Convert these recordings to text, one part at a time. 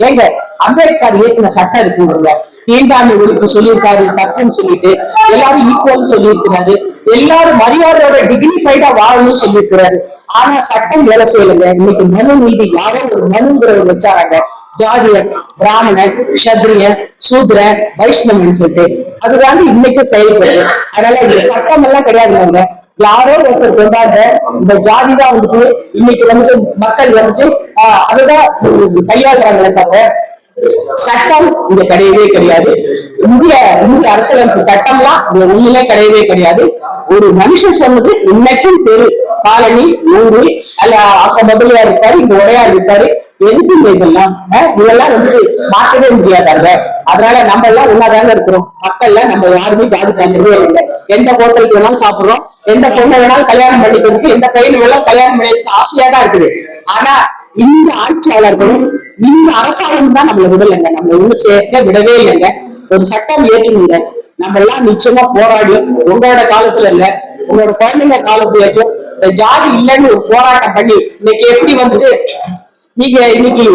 ஏங்க அம்பேத்கர் இயற்றின சட்டம் இருக்குங்க, தீண்டாமை ஒழிப்பு சொல்லியிருக்காரு, தப்புன்னு சொல்லிட்டு எல்லாரும் ஈக்குவல் சொல்லியிருக்கிறாரு, எல்லாரும் மரியாதையோட டிகினிஃபைடா வாழணும்னு சொல்லியிருக்கிறாரு. ஆனா சட்டம் வேலை செய்யலைங்க. இன்னைக்கு மனு நீதி யாரோ ஒரு மனுங்கிறவர் வச்சாராங்க, ஜாதியன், பிராமணன், சத்ரியன், சூத்ரன், வைஷ்ணவன் சொல்லிட்டு அதுதாங்க இன்னைக்கும் செயல்படுது. அதனால இந்த சட்டம் எல்லாம் கிடையாதுங்க, யாரோ ஒருத்தர் கொண்டாட இந்த ஜாதிதான் வந்துட்டு இன்னைக்கு வந்துட்டு மக்கள் வந்துட்டு அதுதான் கையாளுறாங்களே தவிர சட்டம் இங்க கிடையவே கிடையாது. இந்திய அரசியலமைப்பு சட்டம்லாம் இங்க ஒண்ணுமே கிடையவே கிடையாது. ஒரு மனுஷன் சொன்னது இன்னைக்கும் தெரு காலனி ஊரு அல்ல, அப்ப முதலியா இருப்பாரு, இங்க உடையார் இருப்பாரு, எதுக்கு இதெல்லாம் வந்துட்டு மாற்றவே முடியாதாங்க. அதனால நம்ம எல்லாம் ஒன்னாதாங்க இருக்கிறோம். மக்கள் எல்லாம் நம்ம யாருமே ஜாதி பார்க்கவே இல்லை. எந்த ஹோட்டலுக்கு வேணாலும் சாப்பிடுறோம், எந்த பொண்ணை வேணாலும் கல்யாணம் பண்ணிக்கிறதுக்கு, எந்த பையன் வேணாலும் கல்யாணம் பண்ணிக்கிறதுக்கு ஆசையா தான் இருக்குது. ஆனா இந்த ஆட்சியாளர்களும் இந்த அரசாங்கம் தான் நம்மளை விடலைங்க, நம்மளை ஒண்ணு சேர்க்க விடவே இல்லைங்க. ஒரு சட்டம் ஏற்றுங்க, நம்ம எல்லாம் நிச்சயமா போராடி உங்களோட காலத்துல இல்ல உங்களோட குழந்தைங்க காலத்துல ஏற்றும் ஜாதி இல்லைன்னு ஒரு போராட்டம் பண்ணி இன்னைக்கு எப்படி வந்துட்டு நீங்க இன்னைக்கு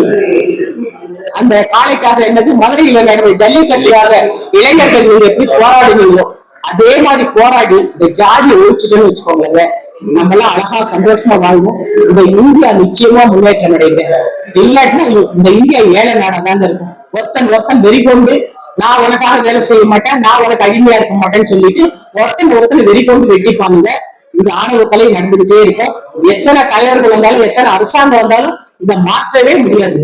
அந்த காளைக்காக என்னது மதுரையில நடந்த ஜல்லிக்கட்டுக்காக இளைஞர்கள் நீங்க எப்படி போராடுவீங்களோ அதே மாதிரி போராடி இந்த ஜாதியை ஒழிச்சுட்டுன்னு வச்சுக்கோங்க, நம்ம எல்லாம் அழகா சந்தோஷமா வாழ்வோம். இந்த இந்தியா நிச்சயமா முன்னேற்றம் அடைங்க. இல்லாட்டினா இந்த இந்தியா ஏழை நாடாதாங்க இருக்கும். ஒருத்தன் வெறி கொண்டு நான் உனக்காக வேலை செய்ய மாட்டேன், நான் உனக்கு அடிமையா இருக்க மாட்டேன்னு சொல்லிட்டு ஒருத்தன் வெறி கொண்டு வெட்டிப்பாங்க. இந்த ஆணவ கலை நடந்துகிட்டே இருக்கும். எத்தனை தலைவர்கள் வந்தாலும், எத்தனை அரசாங்கம் வந்தாலும் இதை மாற்றவே முடியாது.